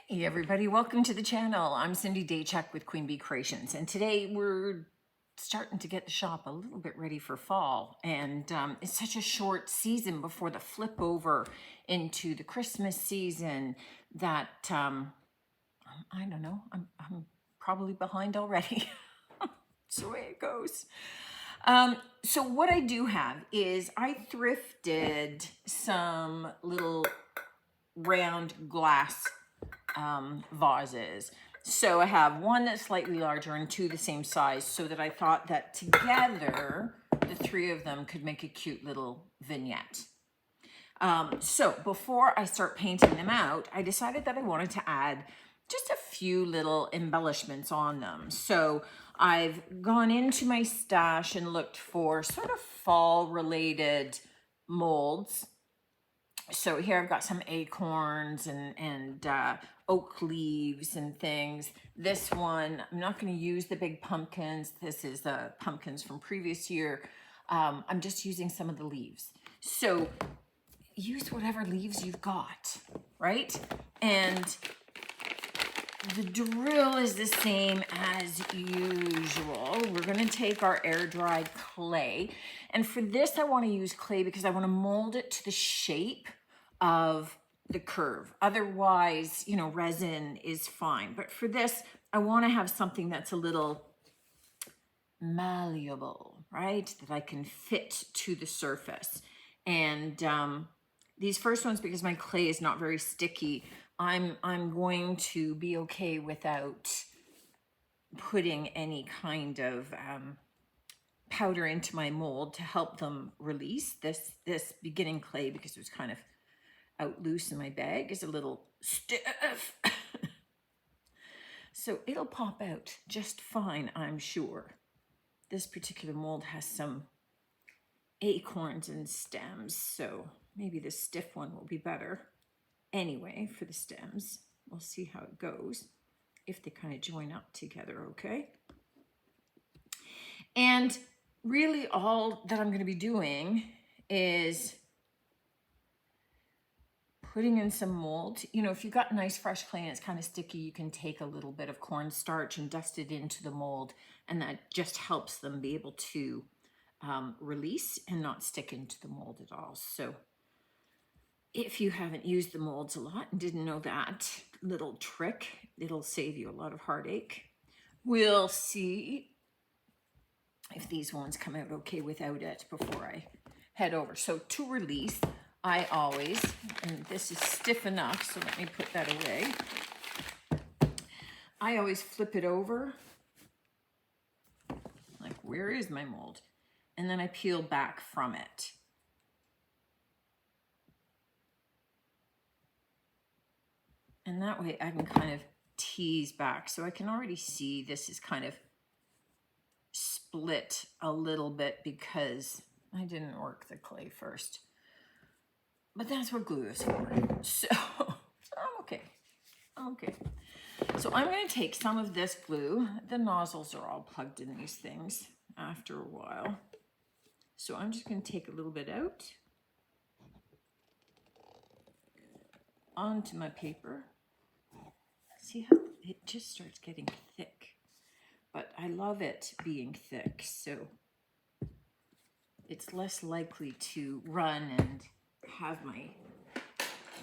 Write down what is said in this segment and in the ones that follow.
Hey everybody, welcome to the channel. I'm Cindy Daychuk with Queen Bee Creations, and today we're starting to get the shop a little bit ready for fall, and it's such a short season before the flip over into the Christmas season that I don't know, I'm probably behind already. It's the way it goes. So what I do have is I thrifted some little round glass vases. So I have one that's slightly larger and two the same size, so that I thought that together the three of them could make a cute little vignette. So before I start painting them out, I decided that I wanted to add just a few little embellishments on them. So I've gone into my stash and looked for sort of fall related molds. So here I've got some acorns and oak leaves and things. This one, I'm not going to use the big pumpkins. This is the pumpkins from previous year. I'm just using some of the leaves. So use whatever leaves you've got, right? And the drill is the same as usual. We're going to take our air-dried clay. And for this, I want to use clay because I want to mold it to the shape of the curve. Otherwise, you know, resin is fine. But for this, I want to have something that's a little malleable, right? That I can fit to the surface. And these first ones, because my clay is not very sticky, I'm going to be okay without putting any kind of powder into my mold to help them release. This beginning clay, because it was kind of out loose in my bag, is a little stiff. So it'll pop out just fine, I'm sure. This particular mold has some acorns and stems, so maybe the stiff one will be better. Anyway, for the stems, we'll see how it goes, if they kind of join up together, okay? And really all that I'm going to be doing is putting in some mold. You know, if you've got nice fresh clay and it's kind of sticky, you can take a little bit of cornstarch and dust it into the mold, and that just helps them be able to release and not stick into the mold at all. So if you haven't used the molds a lot and didn't know that little trick, it'll save you a lot of heartache. We'll see if these ones come out okay without it before I head over. So to release, I always, and this is stiff enough, so let me put that away. I always flip it over, like, where is my mold? And then I peel back from it. And that way I can kind of tease back. So I can already see this is kind of split a little bit because I didn't work the clay first. But that's what glue is for. So I'm okay. I'm okay. So I'm going to take some of this glue. The nozzles are all plugged in these things after a while. So I'm just going to take a little bit out onto my paper. See how it just starts getting thick, but I love it being thick, so it's less likely to run and have my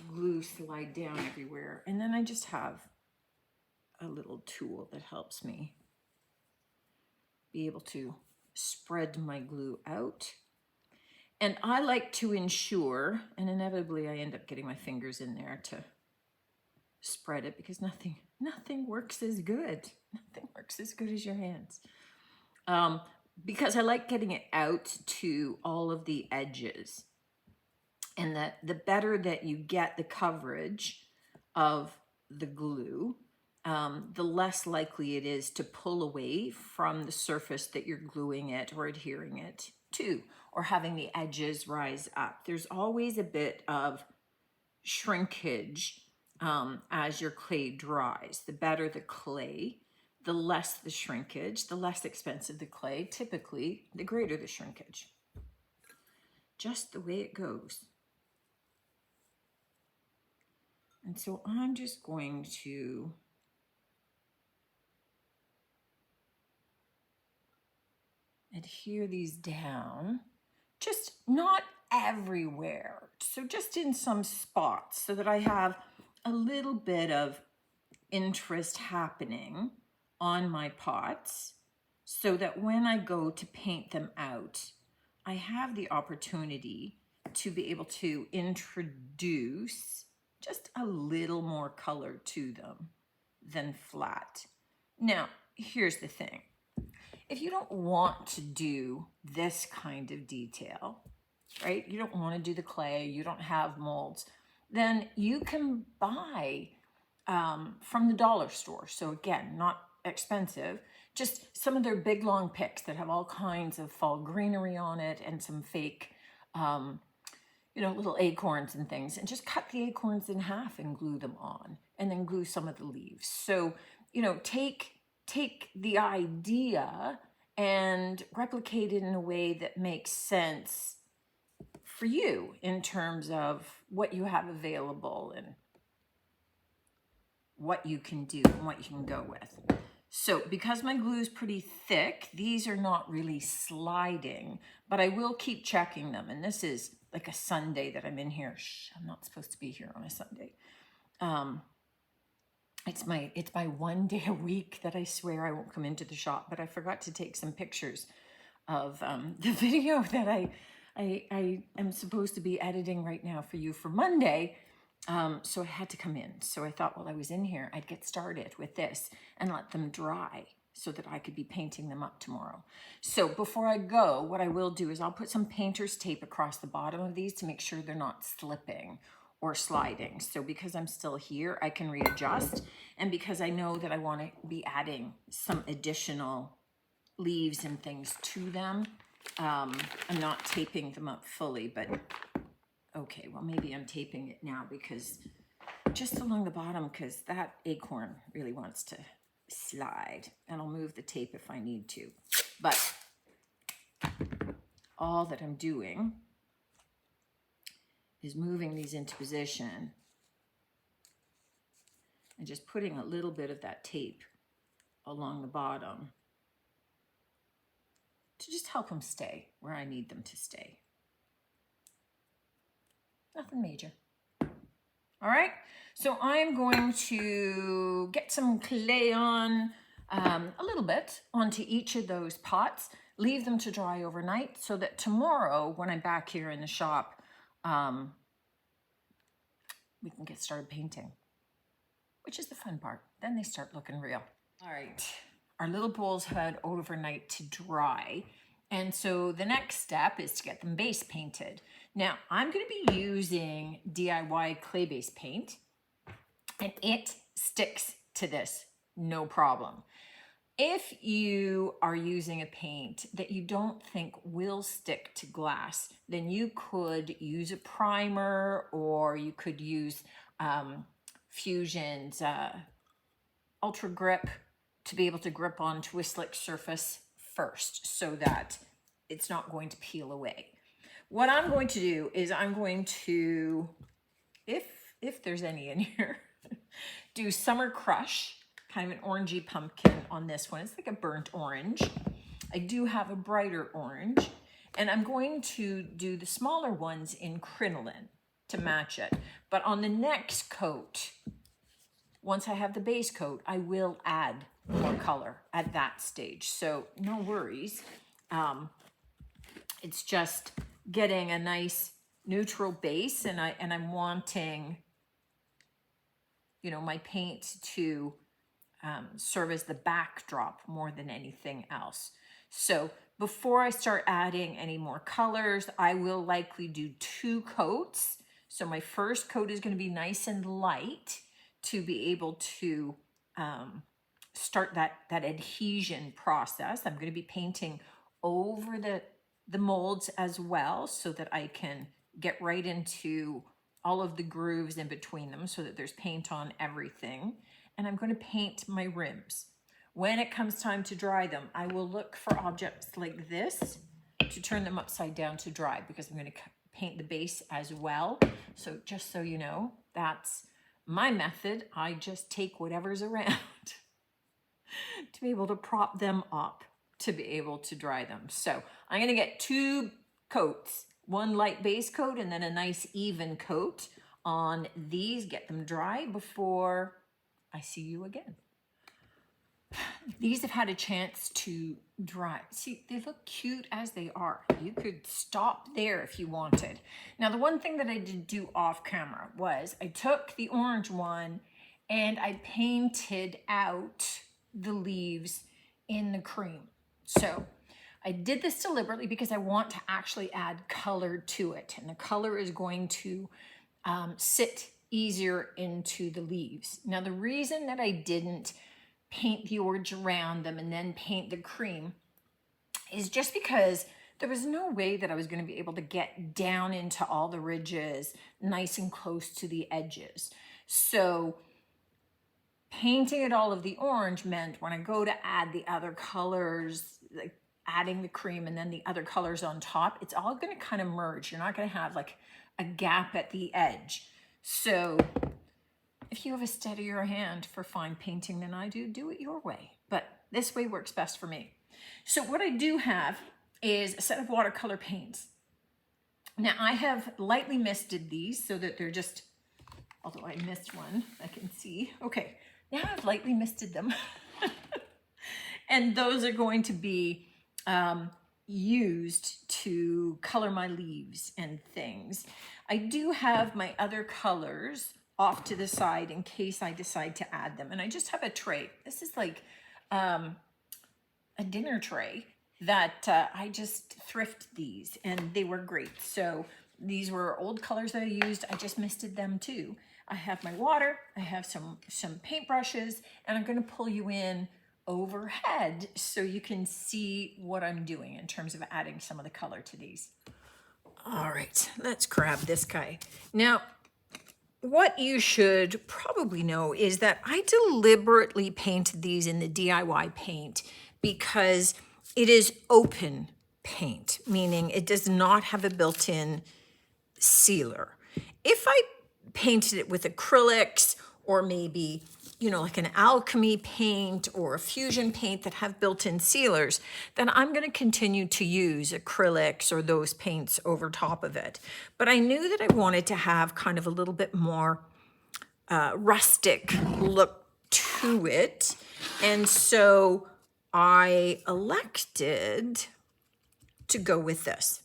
glue slide down everywhere. And then I just have a little tool that helps me be able to spread my glue out. And I like to ensure, and inevitably I end up getting my fingers in there to spread it, because nothing works as good. Nothing works as good as your hands. Because I like getting it out to all of the edges. And that the better that you get the coverage of the glue, the less likely it is to pull away from the surface that you're gluing it or adhering it to, or having the edges rise up. There's always a bit of shrinkage as your clay dries. The better the clay, the less the shrinkage, the less expensive the clay, typically the greater the shrinkage. Just the way it goes. And so I'm just going to adhere these down, just not everywhere. So just in some spots so that I have a little bit of interest happening on my pots so that when I go to paint them out, I have the opportunity to be able to introduce just a little more color to them than flat. Now, here's the thing. If you don't want to do this kind of detail, right? You don't want to do the clay, you don't have molds, then you can buy from the dollar store. So again, not expensive, just some of their big long picks that have all kinds of fall greenery on it and some fake, little acorns and things, and just cut the acorns in half and glue them on, and then glue some of the leaves. So, take the idea and replicate it in a way that makes sense for you in terms of what you have available and what you can do and what you can go with. So because my glue is pretty thick, these are not really sliding, but I will keep checking them. And this is like a Sunday that I'm in here. Shh, I'm not supposed to be here on a Sunday. It's my one day a week that I swear I won't come into the shop, but I forgot to take some pictures of the video that I am supposed to be editing right now for you for Monday. So I had to come in. So I thought while I was in here, I'd get started with this and let them dry so that I could be painting them up tomorrow. So before I go, what I will do is I'll put some painter's tape across the bottom of these to make sure they're not slipping or sliding. So because I'm still here, I can readjust. And because I know that I want to be adding some additional leaves and things to them, I'm not taping them up fully, but okay, well, maybe I'm taping it now because just along the bottom, because that acorn really wants to slide, and I'll move the tape if I need to. But all that I'm doing is moving these into position and just putting a little bit of that tape along the bottom to just help them stay where I need them to stay. Nothing major. All right, so I'm going to get some clay on a little bit onto each of those pots, leave them to dry overnight so that tomorrow when I'm back here in the shop, we can get started painting, which is the fun part. Then they start looking real. All right, our little bowls had overnight to dry. And so the next step is to get them base painted. Now, I'm going to be using DIY clay-based paint, and it sticks to this, no problem. If you are using a paint that you don't think will stick to glass, then you could use a primer, or you could use Fusion's Ultra Grip to be able to grip onto a slick surface first so that it's not going to peel away. What I'm going to do is I'm going to, if there's any in here, do Summer Crush, kind of an orangey pumpkin on this one. It's like a burnt orange. I do have a brighter orange, and I'm going to do the smaller ones in crinoline to match it. But on the next coat, once I have the base coat, I will add more color at that stage. So no worries. It's just getting a nice neutral base, and I'm wanting, my paint to serve as the backdrop more than anything else. So before I start adding any more colors, I will likely do 2 coats. So my first coat is going to be nice and light to be able to start that adhesion process. I'm going to be painting over the molds as well so that I can get right into all of the grooves in between them so that there's paint on everything. And I'm going to paint my rims. When it comes time to dry them, I will look for objects like this to turn them upside down to dry, because I'm going to paint the base as well. So just so you know, that's My method, I just take whatever's around to be able to prop them up to be able to dry them. So I'm gonna get 2 coats, one light base coat and then a nice even coat on these, get them dry before I see you again. These have had a chance to dry. See, they look cute as they are. You could stop there if you wanted. Now, the one thing that I did do off camera was I took the orange one and I painted out the leaves in the cream. So I did this deliberately because I want to actually add color to it. And the color is going to sit easier into the leaves. Now, the reason that I didn't paint the orange around them and then paint the cream is just because there was no way that I was going to be able to get down into all the ridges nice and close to the edges. So painting it all of the orange meant when I go to add the other colors, like adding the cream and then the other colors on top, it's all going to kind of merge. You're not going to have like a gap at the edge. So if you have a steadier hand for fine painting than I do it your way. But this way works best for me. So what I do have is a set of watercolor paints. Now I have lightly misted these so that they're just, although I missed one, I can see. Okay, now I've lightly misted them. And those are going to be used to color my leaves and things. I do have my other colors off to the side in case I decide to add them. And I just have a tray. This is like a dinner tray that I just thrifted these and they were great. So these were old colors that I used. I just misted them too. I have my water, I have some paint brushes, and I'm gonna pull you in overhead so you can see what I'm doing in terms of adding some of the color to these. All right, let's grab this guy. Now, what you should probably know is that I deliberately painted these in the DIY paint because it is open paint, meaning it does not have a built-in sealer. If I painted it with acrylics or maybe, you know, like an alchemy paint or a fusion paint that have built-in sealers, then I'm going to continue to use acrylics or those paints over top of it. But I knew that I wanted to have kind of a little bit more rustic look to it. And so I elected to go with this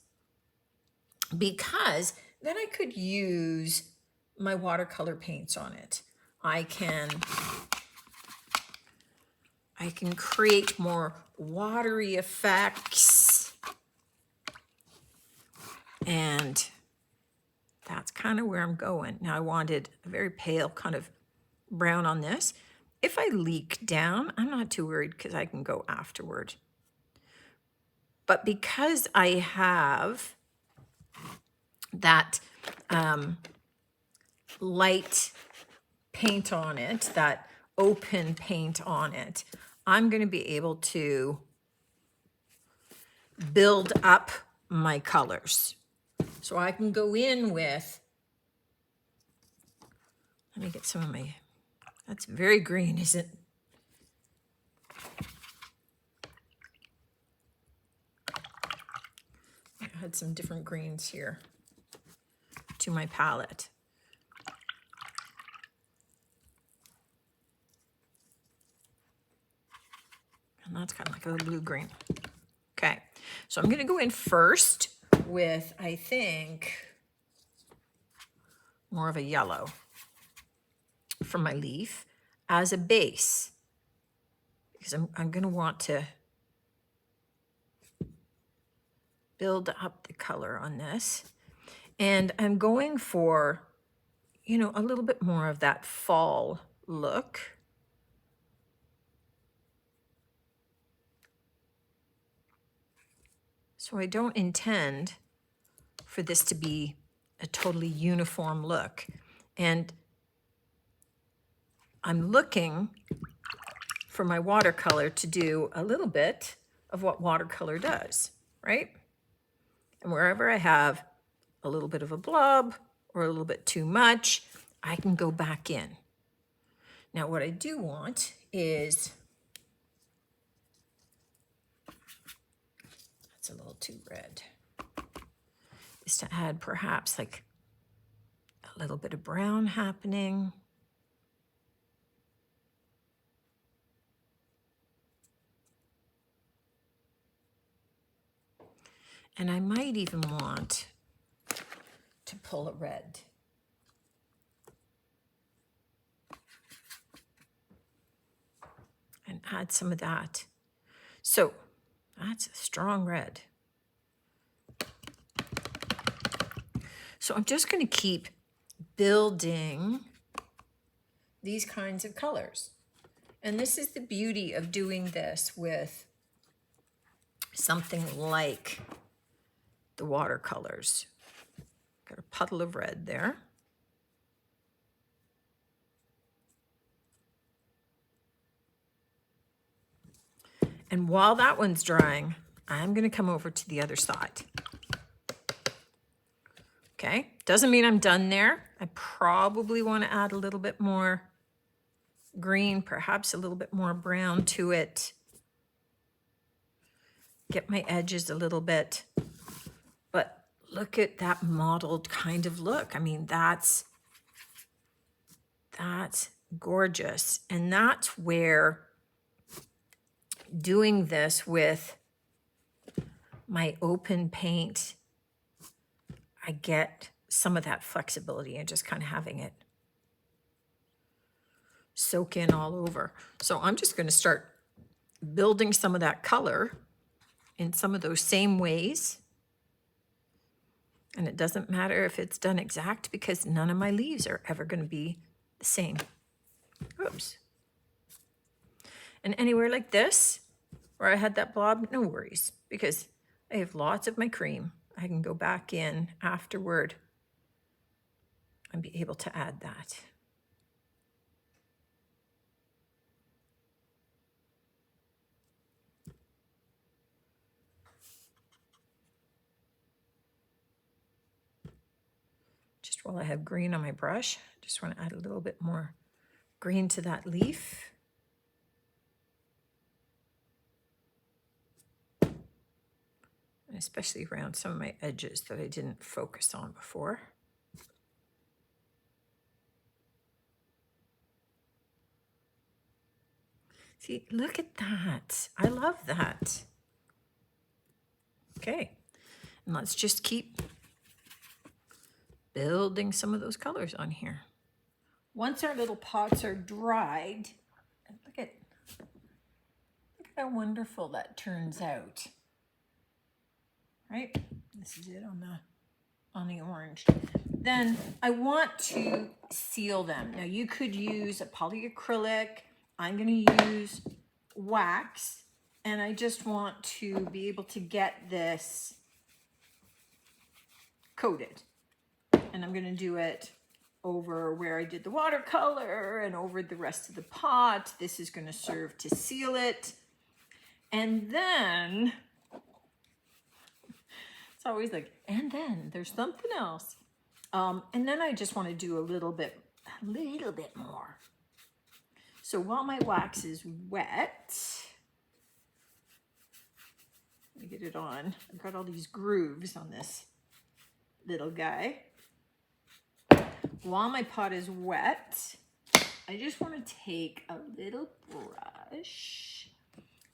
because then I could use my watercolor paints on it. I can create more watery effects, and that's kind of where I'm going. Now I wanted a very pale kind of brown on this. If I leak down, I'm not too worried because I can go afterward. But because I have that light paint on it, that open paint on it, I'm going to be able to build up my colors. So I can go in with, let me get some of my, that's very green, isn't it? I had some different greens here to my palette. And that's kind of like a little blue-green. Okay, so I'm going to go in first with, I think, more of a yellow for my leaf as a base, because I'm going to want to build up the color on this. And I'm going for, you know, a little bit more of that fall look. So I don't intend for this to be a totally uniform look. And I'm looking for my watercolor to do a little bit of what watercolor does, right? And wherever I have a little bit of a blob or a little bit too much, I can go back in. Now what I do want is, that's a little too red, is to add perhaps like a little bit of brown happening. And I might even want to pull a red. And add some of that. So that's a strong red. So I'm just going to keep building these kinds of colors. And this is the beauty of doing this with something like the watercolors. Got a puddle of red there. And while that one's drying, I'm going to come over to the other side. Okay, doesn't mean I'm done there. I probably want to add a little bit more green, perhaps a little bit more brown to it. Get my edges a little bit. But look at that mottled kind of look. I mean, that's gorgeous. And that's where doing this with my open paint, I get some of that flexibility and just kind of having it soak in all over. So I'm just going to start building some of that color in some of those same ways. And it doesn't matter if it's done exact because none of my leaves are ever going to be the same. Oops. And anywhere like this, where I had that blob, no worries, because I have lots of my cream. I can go back in afterward and be able to add that. Just while I have green on my brush, just want to add a little bit more green to that leaf. And especially around some of my edges that I didn't focus on before. See, look at that. I love that. Okay, and let's just keep building some of those colors on here. Once our little pots are dried, look at how wonderful that turns out. Right? This is it on the orange. Then I want to seal them. Now you could use a polyacrylic. I'm going to use wax, and I just want to be able to get this coated. And I'm going to do it over where I did the watercolor and over the rest of the pot. This is going to serve to seal it. And then it's always like, and then there's something else. And then I just want to do a little bit more. So while my wax is wet, let me get it on. I've got all these grooves on this little guy. While my pot is wet, I just want to take a little brush,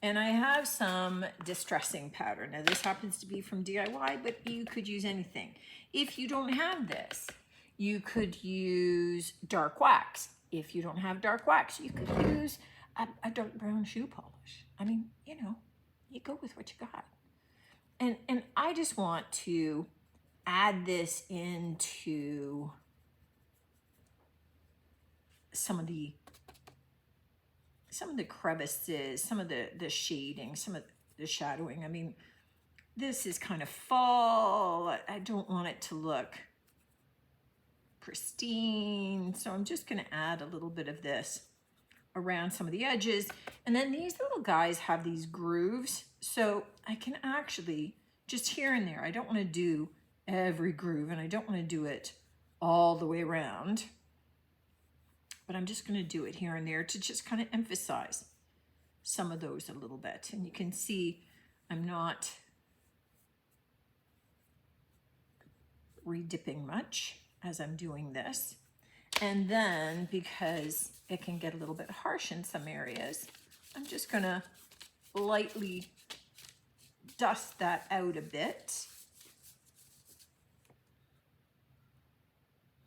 and I have some distressing powder. Now this happens to be from DIY, but you could use anything. If you don't have this, you could use dark wax. If you don't have dark wax, you could use a dark brown shoe polish. I mean, you know, you go with what you got. And I just want to add this into some of the crevices, some of the shading, some of the shadowing. I mean, this is kind of fall. I don't want it to look pristine. So I'm just going to add a little bit of this around some of the edges. And then these little guys have these grooves. So I can actually just here and there, I don't want to do every groove, and I don't want to do it all the way around. but I'm just going to do it here and there to just kind of emphasize some of those a little bit. And you can see I'm not redipping much as I'm doing this. And then, because it can get a little bit harsh in some areas, I'm just going to lightly dust that out a bit.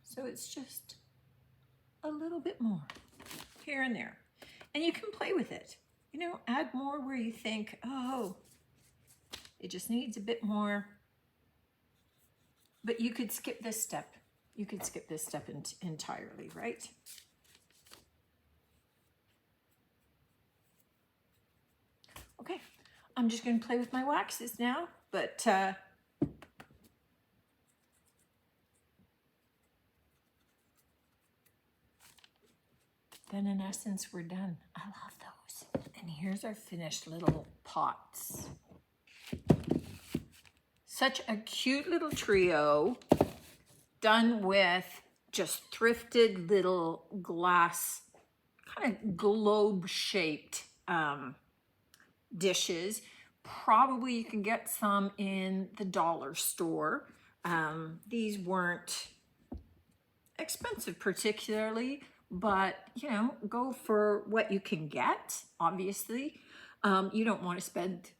So it's just a little bit more here and there. And you can play with it. You know, add more where you think, oh, it just needs a bit more. But you could skip this step. You could skip this step entirely, right? Okay, I'm just going to play with my waxes now, but then in essence, we're done. I love those. And here's our finished little pots. Such a cute little trio, done with just thrifted little glass, kind of globe-shaped dishes. Probably you can get some in the dollar store. These weren't expensive particularly, but you know, go for what you can get, obviously. You don't want to spend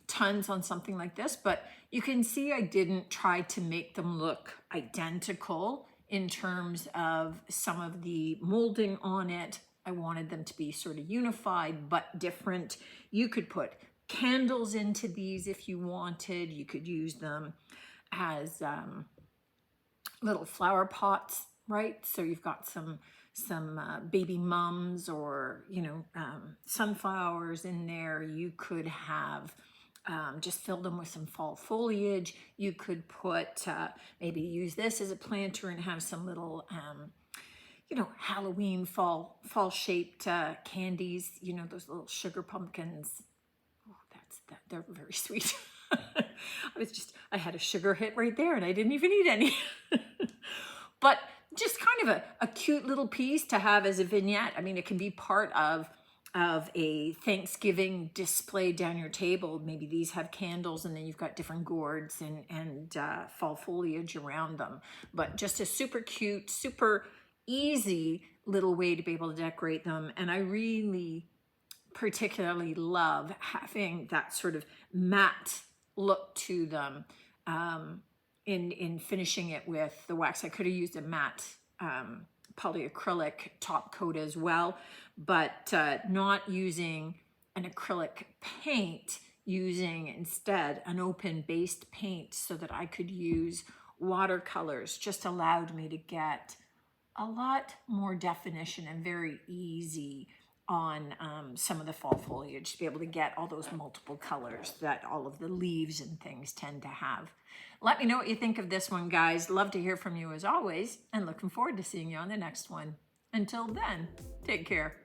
tons on something like this, but you can see I didn't try to make them look identical in terms of some of the molding on it. I wanted them to be sort of unified but different. You could put candles into these if you wanted. You could use them as little flower pots, right? So you've got some baby mums or, you know, sunflowers in there. You could have just fill them with some fall foliage. You could put, maybe use this as a planter and have some little, you know, Halloween fall shaped candies, you know, those little sugar pumpkins. Oh, they're very sweet. I had a sugar hit right there and I didn't even eat any. But just kind of a cute little piece to have as a vignette. I mean, it can be part of a Thanksgiving display down your table. Maybe these have candles and then you've got different gourds and fall foliage around them. But just a super cute, super easy little way to be able to decorate them. And I really particularly love having that sort of matte look to them in finishing it with the wax. I could have used a matte polyacrylic top coat as well, but not using an acrylic paint, using instead an open based paint so that I could use watercolors just allowed me to get a lot more definition and very easy on some of the fall foliage to be able to get all those multiple colors that all of the leaves and things tend to have. Let me know what you think of this one, guys. Love to hear from you as always, and looking forward to seeing you on the next one. Until then, take care.